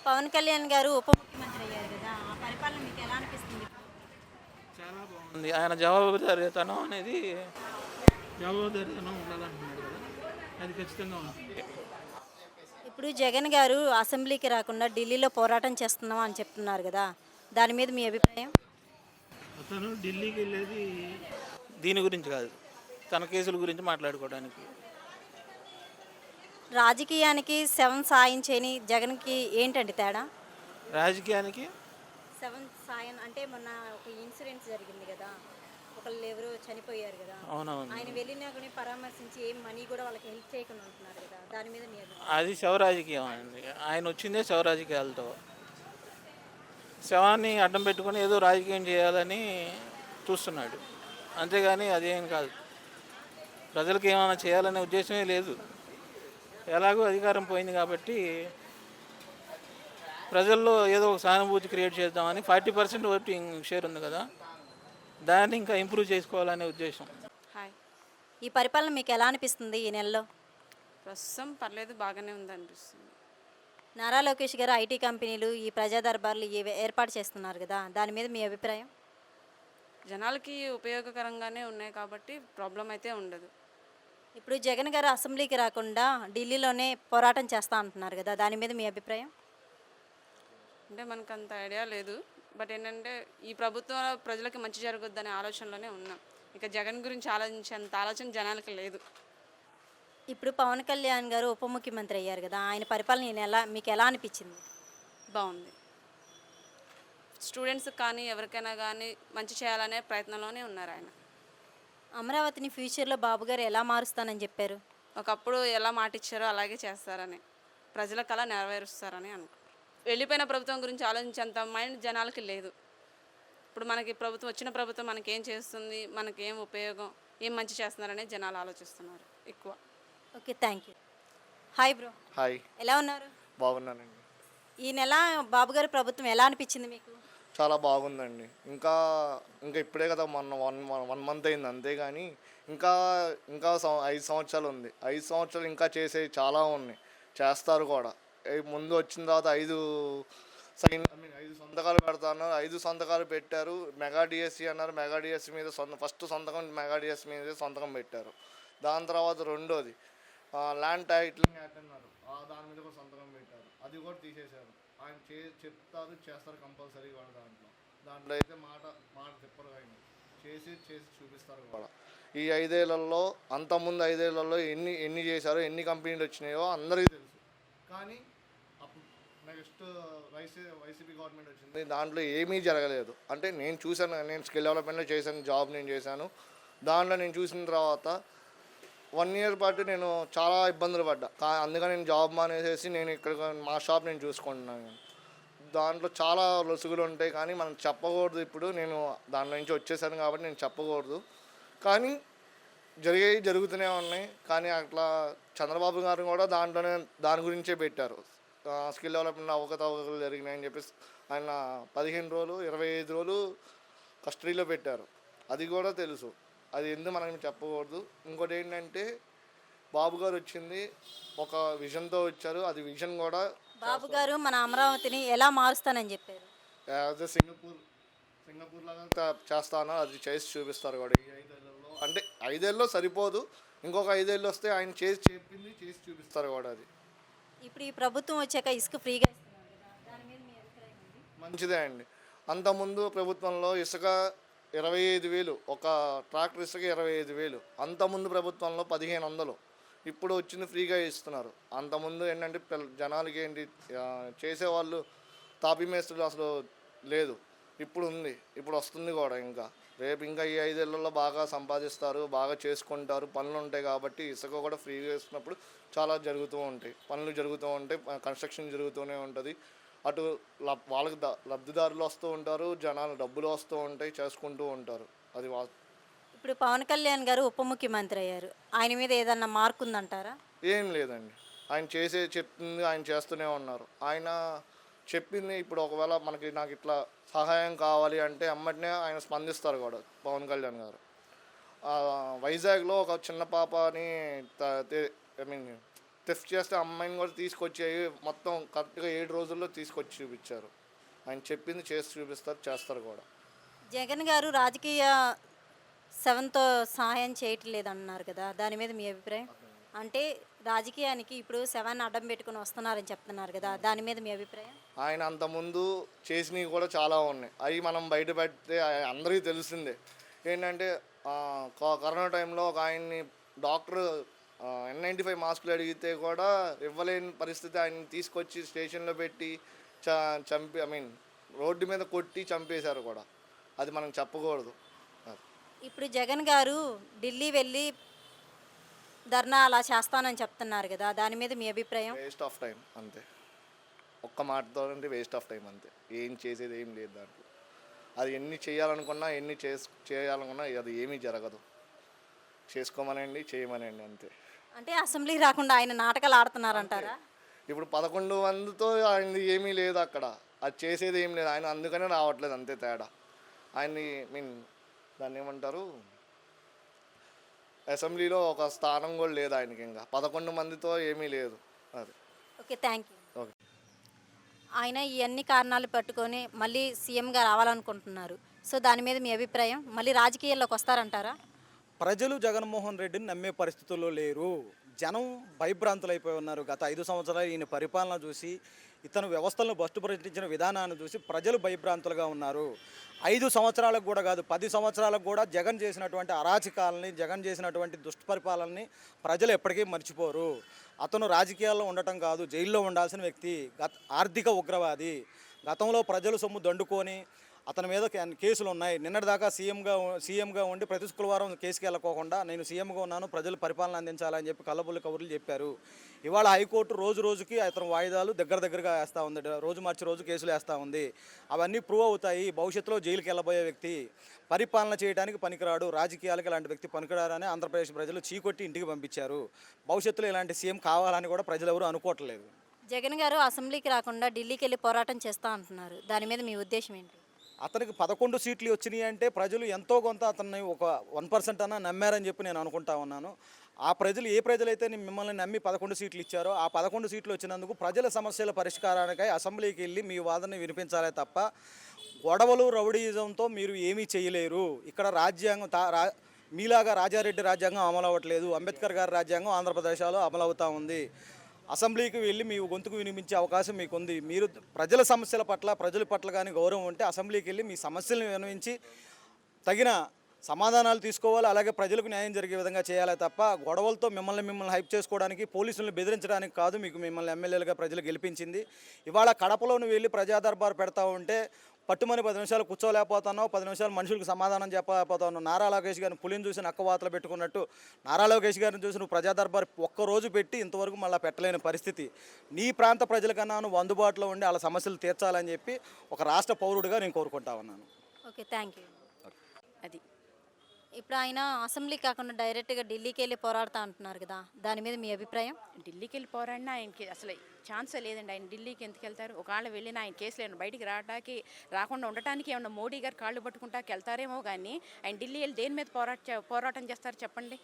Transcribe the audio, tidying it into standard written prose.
పవన్ కళ్యాణ్ గారు ఉప ముఖ్యమంత్రి అయ్యారు కదా! ఆ పరిపాలన మీకు ఎలా అనిపిస్తుంది? చాలా బాగుంది. ఆయన జవాబుదారీతనం ఉండాలంటున్నాడు కదా! అది ఖచ్చితంగా ఉంది. ఇప్పుడు జగన్ గారు అసెంబ్లీకి రాకుండా ఢిల్లీలో పోరాటం చేస్తున్నాం అని చెప్తున్నారు కదా! దాని మీద మీ అభిప్రాయం? అతను ఢిల్లీకి వెళ్ళేది దీని గురించి కాదు, తన కేసుల గురించి మాట్లాడుకోవడానికి. రాజకీయానికి శవం సాయం చేయని జగన్‌కి ఏంటండి తేడా? రాజకీయానికి శవం సాయం అంటే మొన్న ఒక ఇన్సిడెంట్ జరిగింది కదా! ఒకళ్ళు ఎవరో చనిపోయారు కదా! అవునవును, ఆయన వెళ్ళినా కూడా పరామర్శించి ఏం మనీ కూడా వాళ్ళకి హెల్ప్ చేయకుండా ఉంటున్నారు కదా! దాని మీద మీ అభిప్రాయం? అది శవ రాజకీయం అండి. ఆయన వచ్చిందే శవ రాజకీయాలతో. శవాన్ని అడ్డం పెట్టుకొని ఏదో రాజకీయం చేయాలని చూస్తున్నాడు, అంతేగాని అదేం కాదు. ప్రజలకు ఏమైనా చేయాలనే ఉద్దేశమే లేదు. ఎలాగో అధికారం పోయింది కాబట్టి ప్రజల్లో ఏదో ఒక సానుభూతి క్రియేట్ చేద్దామని 40% ఓటింగ్ షేర్ ఉంది కదా, దాన్ని ఇంకా ఇంప్రూవ్ చేసుకోవాలనే ఉద్దేశం. హాయ్. ఈ పరిపాలన మీకు ఎలా అనిపిస్తుంది ఈ నెలలో? ప్రస్తుతం పర్లేదు, బాగానే ఉందనిపిస్తుంది. నారా లోకేష్ గారు ఐటీ కంపెనీలు, ఈ ప్రజా దర్బార్లు ఇవి ఏర్పాటు చేస్తున్నారు కదా! దాని మీద మీ అభిప్రాయం? జనాలకి ఉపయోగకరంగానే ఉన్నాయి కాబట్టి ప్రాబ్లం అయితే ఉండదు. ఇప్పుడు జగన్ గారు అసెంబ్లీకి రాకుండా ఢిల్లీలోనే పోరాటం చేస్తా అంటున్నారు కదా! దాని మీద మీ అభిప్రాయం? అంటే మనకు అంత ఐడియా లేదు. బట్ ఏంటంటే ఈ ప్రభుత్వం ప్రజలకి మంచి జరగొద్దనే ఆలోచనలోనే ఉన్నాం. ఇక జగన్ గురించి ఆలోచించేంత ఆలోచన జనాలకి లేదు. ఇప్పుడు పవన్ కళ్యాణ్ గారు ఉప ముఖ్యమంత్రి అయ్యారు కదా! ఆయన పరిపాలన మీకు ఎలా అనిపించింది? బాగుంది. స్టూడెంట్స్కి కానీ ఎవరికైనా కానీ మంచి చేయాలనే ప్రయత్నంలోనే ఉన్నారు ఆయన. అమరావతిని ఫ్యూచర్లో బాబు గారు ఎలా మారుస్తానని చెప్పారు? ఒకప్పుడు ఎలా మాట ఇచ్చారో అలాగే చేస్తారని, ప్రజలకు అలా నెరవేరుస్తారని అనుకుంటున్నారు. వెళ్ళిపోయిన ప్రభుత్వం గురించి ఆలోచించేంత మైండ్ జనాలకి లేదు. ఇప్పుడు మనకి ప్రభుత్వం వచ్చిన ప్రభుత్వం మనకేం చేస్తుంది, మనకేం ఉపయోగం, ఏం మంచి చేస్తున్నారనే జనాలు ఆలోచిస్తున్నారు ఎక్కువ. Okay, thank you. Hi bro. Hi, ఎలా ఉన్నారు? బాగున్నానండి. ఈ నెల బాబు గారి ప్రభుత్వం ఎలా అనిపించింది మీకు? చాలా బాగుందండి. ఇంకా ఇంకా ఇప్పుడే కదా మొన్న వన్ మంత్ అయింది, అంతేగాని ఇంకా ఇంకా 5 సంవత్సరాలు ఉంది. 5 సంవత్సరాలు ఇంకా చేసేవి చాలా ఉన్నాయి, చేస్తారు కూడా. ముందు వచ్చిన తర్వాత 5 సంతకాలు పెడతాను, 5 సంతకాలు పెట్టారు. మెగా డిఎస్సి అన్నారు, మెగా డిఎస్సి మీద ఫస్ట్ సంతకం మెగా డిఎస్సి మీద సంతకం పెట్టారు. దాని తర్వాత రెండోది ల్యాండ్ టైటిలింగ్ యాక్ట్ అన్నారు, దాని మీద కూడా సంతకం పెట్టారు, అది కూడా తీసేశారు. ఆయన చెప్తారు, చేస్తారు కంపల్సరీ కూడా. దాంట్లో అయితే మాట మాట చెప్పరు, ఆయన చేసి చూపిస్తారు కూడా. ఈ 5 ఏళ్లలో అంతకుముందు 5 ఏళ్లలో ఎన్ని చేశారో, ఎన్ని కంపెనీలు వచ్చినాయో అందరికీ తెలుసు. కానీ అప్పుడు నెక్స్ట్ వైసీపీ గవర్నమెంట్ వచ్చింది, దాంట్లో ఏమీ జరగలేదు. అంటే నేను చూశాను, నేను స్కిల్ డెవలప్మెంట్లో చేశాను, జాబ్ నేను చేశాను. దాంట్లో నేను చూసిన తర్వాత 1 ఇయర్ పాటు నేను చాలా ఇబ్బందులు పడ్డా. అందుకని నేను జాబ్ మానేసేసి నేను ఇక్కడ మా షాప్ నేను చూసుకుంటున్నాను. దాంట్లో చాలా లొసుగులు ఉంటాయి, కానీ మనం చెప్పకూడదు. ఇప్పుడు నేను దాంట్లో నుంచి వచ్చేసాను కాబట్టి నేను చెప్పకూడదు, కానీ జరుగుతూనే ఉన్నాయి. కానీ అట్లా చంద్రబాబు గారు కూడా దాని గురించే పెట్టారు. స్కిల్ డెవలప్మెంట్ అవకతవకలు జరిగినాయని చెప్పేసి ఆయన 15 రోజులు 25 రోజులు కస్టడీలో పెట్టారు. అది కూడా తెలుసు, అది ఎందుకు మనం చెప్పకూడదు. ఇంకోటి ఏంటంటే బాబు గారు వచ్చింది ఒక విజన్తో వచ్చారు. అది విజన్ కూడా బాబు గారు మన అమరావతిని ఎలా మారుస్తానని చెప్పారు. యాజ్ ఎ సింగపూర్ లాగా చేస్తాను, అది చేసి చూపిస్తారు కూడా ఈ 5 ఏళ్లలో. అంటే 5 ఏళ్ళలో సరిపోదు, ఇంకొక 5 ఏళ్ళు వస్తే ఆయన చేసి చూపిస్తారు కూడా. అది ఇప్పుడు ఈ ప్రభుత్వం వచ్చాక ఇసుక ఫ్రీగా ఇస్తున్నారు కదా, దాని మీద మీ అభిప్రాయం ఏంటి? మంచిదే అండి. అంతకుముందు ప్రభుత్వంలో ఇసుక 25,000, ఒక ట్రాక్టర్ ఇసుక 25,000. అంతకుముందు ప్రభుత్వంలో 1,500. ఇప్పుడు వచ్చింది ఫ్రీగా ఇస్తున్నారు. అంతకుముందు ఏంటంటే జనాలకి ఏంటి చేసేవాళ్ళు తాపీ మేస్త్రులు అసలు లేదు, ఇప్పుడు ఉంది, ఇప్పుడు వస్తుంది కూడా. ఇంకా ఈ 5 ఏళ్లలో బాగా సంపాదిస్తారు, బాగా చేసుకుంటారు, పనులు ఉంటాయి కాబట్టి ఇసుక కూడా ఫ్రీగా ఇస్తున్నప్పుడు చాలా పనులు జరుగుతూ ఉంటాయి, కన్స్ట్రక్షన్ జరుగుతూనే ఉంటుంది. అటు వాళ్ళకి లబ్ధిదారులు వస్తూ ఉంటారు, జనాలు డబ్బులు వస్తూ ఉంటాయి, చేసుకుంటూ ఉంటారు. అది ఇప్పుడు పవన్ కళ్యాణ్ గారు ఉప ముఖ్యమంత్రి అయ్యారు, ఆయన మీద ఏదన్నా మార్క్ ఉందంటారా? ఏం లేదండి. ఆయన చెప్తుంది ఆయన చేస్తూనే ఉన్నారు. ఆయన చెప్పింది ఇప్పుడు ఒకవేళ నాకు ఇట్లా సహాయం కావాలి అంటే అమ్మటినే ఆయన స్పందిస్తారు కూడా పవన్ కళ్యాణ్ గారు. వైజాగ్లో ఒక చిన్న పాపని థెఫ్ట్ చేస్తే అమ్మాయిని కూడా తీసుకొచ్చి మొత్తం కరెక్ట్గా 7 రోజుల్లో తీసుకొచ్చి చూపించారు. ఆయన చెప్పింది చేసి చూపిస్తారు, చేస్తారు కూడా. జగన్ గారు రాజకీయ సెవెన్తో సహాయం చేయట్లేదు అన్నారు కదా, దాని మీద మీ అభిప్రాయం? అంటే రాజకీయానికి ఇప్పుడు సెవెన్ అడ్డం పెట్టుకుని వస్తున్నారని చెప్తున్నారు కదా, దాని మీద మీ అభిప్రాయం? ఆయన అంతకుముందు చేసినవి కూడా చాలా ఉన్నాయి. అవి మనం బయట పెడితే అందరికీ తెలిసిందే. ఏంటంటే కరోనా టైంలో ఒక ఆయన్ని డాక్టర్ N95 మాస్కులు అడిగితే కూడా ఇవ్వలేని పరిస్థితి, ఆయన్ని తీసుకొచ్చి స్టేషన్లో పెట్టి చంపి రోడ్డు మీద కొట్టి చంపేశారు కూడా. అది మనం చెప్పకూడదు. ఇప్పుడు జగన్ గారు ఢిల్లీ వెళ్ళి ధర్నా అలా చేస్తానని చెప్తున్నారు కదా, దాని మీద మీ అభిప్రాయం? వేస్ట్ ఆఫ్ టైం అంతే. ఒక్క మాటతో అంటే వేస్ట్ ఆఫ్ టైం అంతే. ఏం చేసేది ఏం లేదు దాంట్లో. అది ఎన్ని చేయాలనుకున్నా చేయాలనుకున్నా అది ఏమీ జరగదు. చేసుకోమనండి, చేయమనండి అంతే. అంటే అసెంబ్లీ రాకుండా ఆయన నాటకాలు ఆడుతున్నారంటారా? ఇప్పుడు 11 మందితో ఆయనది ఏమీ లేదు అక్కడ. అది చేసేది ఏం లేదు. ఆయన అందుకనే రావట్లేదు, అంతే తేడా. ఆయన్ని దాన్ని ఏమంటారు, అసెంబ్లీలో ఒక స్థానం కూడా లేదు ఆయనకి. ఇంకా 11 మందితో ఏమీ లేదు. అది ఓకే, థ్యాంక్ యూ. ఓకే. ఆయన ఇవన్నీ కారణాలు పట్టుకొని మళ్ళీ సీఎంగా రావాలనుకుంటున్నారు. సో దాని మీద మీ అభిప్రాయం? మళ్ళీ రాజకీయాల్లోకి వస్తారంటారా? ప్రజలు జగన్మోహన్ రెడ్డిని నమ్మే పరిస్థితుల్లో లేరు. జనం భయభ్రాంతులైపోయి ఉన్నారు. గత 5 సంవత్సరాలు ఈయన పరిపాలన చూసి, ఇతను వ్యవస్థలను భ్రష్టుపట్టించిన విధానాన్ని చూసి ప్రజలు భయభ్రాంతులుగా ఉన్నారు. 5 సంవత్సరాలకు కూడా కాదు, 10 సంవత్సరాలకు కూడా జగన్ చేసినటువంటి అరాచకాలని, జగన్ చేసినటువంటి దుష్పరిపాలనని ప్రజలు ఎప్పటికీ మర్చిపోరు. అతను రాజకీయాల్లో ఉండటం కాదు, జైల్లో ఉండాల్సిన వ్యక్తి, ఆర్థిక ఉగ్రవాది. గతంలో ప్రజలు సొమ్ము దండుకొని అతని మీద కేసులు ఉన్నాయి. నిన్నటిదాకా సీఎంగా ఉండి ప్రతి శుక్రవారం కేసుకి వెళ్ళకోకుండా నేను సీఎంగా ఉన్నాను, ప్రజలు పరిపాలన అందించాలని చెప్పి కళ్ళబుల్లి కబుర్లు చెప్పారు. ఇవాళ హైకోర్టు రోజుకి అతను వాయిదాలు దగ్గరగా వేస్తూ ఉంది. రోజు మార్చి రోజు కేసులు వేస్తూ ఉంది. అవన్నీ ప్రూవ్ అవుతాయి. భవిష్యత్తులో జైలుకి వెళ్ళబోయే వ్యక్తి, పరిపాలన చేయడానికి పనికిరాడు, రాజకీయాలకు ఇలాంటి వ్యక్తి పనికిరారని ఆంధ్రప్రదేశ్ ప్రజలు చీకొట్టి ఇంటికి పంపించారు. భవిష్యత్తులో ఇలాంటి సీఎం కావాలని కూడా ప్రజలు ఎవరు అనుకోవట్లేదు. జగన్ గారు అసెంబ్లీకి రాకుండా ఢిల్లీకి వెళ్ళి పోరాటం చేస్తా అంటున్నారు, దాని మీద మీ ఉద్దేశం ఏంటి? అతనికి 11 సీట్లు వచ్చినాయి అంటే ప్రజలు ఎంతో కొంత అతన్ని ఒక 1% అన్నా నమ్మారని చెప్పి నేను అనుకుంటా ఉన్నాను. ఆ ప్రజలు ఏ ప్రజలైతే మిమ్మల్ని నమ్మి 11 సీట్లు ఇచ్చారో ఆ 11 సీట్లు వచ్చినందుకు ప్రజల సమస్యల పరిష్కారానికై అసెంబ్లీకి వెళ్ళి మీ వాదనని వినిపించాలే తప్ప గొడవలు రౌడీయిజంతో మీరు ఏమీ చేయలేరు. ఇక్కడ రాజ్యాంగం మీలాగా రాజారెడ్డి రాజ్యాంగం అమలు అవ్వట్లేదు, అంబేద్కర్ గారి రాజ్యాంగం ఆంధ్రప్రదేశ్లో అమలు అవుతూ ఉంది. అసెంబ్లీకి వెళ్ళి మీ గొంతుకు వినిపించే అవకాశం మీకు ఉంది. మీరు ప్రజల సమస్యల పట్ల, ప్రజల పట్ల కానీ గౌరవం ఉంటే అసెంబ్లీకి వెళ్ళి మీ సమస్యలను వినిపించి తగిన సమాధానాలు తీసుకోవాలి. అలాగే ప్రజలకు న్యాయం జరిగే విధంగా చేయాలి తప్ప గొడవలతో మిమ్మల్ని హైప్ చేసుకోవడానికి, పోలీసులను బెదిరించడానికి కాదు మిమ్మల్ని ఎమ్మెల్యేలుగా ప్రజలు గెలిపించింది. ఇవాళ కడపలోని వెళ్ళి ప్రజా దర్బార్ పెడతా ఉంటే పట్టుమని 10 నిమిషాలు కూర్చోలేకపోతున్నావు, 10 నిమిషాలు మనుషులకు సమాధానం చెప్పలేకపోతున్నావు. నారా లోకేష్ గారిని పులిని చూసి నక్కవాతలు పెట్టుకున్నట్టు నారా లోకేష్ గారిని చూసి నువ్వు ప్రజా దర్బార్ ఒక్కరోజు పెట్టి ఇంతవరకు మళ్ళీ పెట్టలేని పరిస్థితి. నీ ప్రాంత ప్రజలకన్నా నువ్వు అందుబాటులో ఉండి వాళ్ళ సమస్యలు తీర్చాలని చెప్పి ఒక రాష్ట్ర పౌరుడిగా నేను కోరుకుంటా ఉన్నాను. Okay, thank you. అది ఇప్పుడు ఆయన అసెంబ్లీ కాకుండా డైరెక్ట్గా ఢిల్లీకి వెళ్ళి పోరాడుతా అంటున్నారు కదా, దాని మీద మీ అభిప్రాయం? ఢిల్లీకి వెళ్ళి పోరాడినా ఆయనకి అసలు ఛాన్సే లేదండి. ఆయన ఢిల్లీకి ఎందుకు వెళ్తారు? ఒకవేళ వెళ్ళినా ఆయన కేసులు ఏమైనా బయటికి రాకుండా ఉండటానికి ఏమన్నా మోడీ గారు కాళ్ళు పట్టుకుంటాకి వెళ్తారేమో కానీ ఆయన ఢిల్లీ వెళ్ళి దేని మీద పోరాటం చేస్తారు చెప్పండి?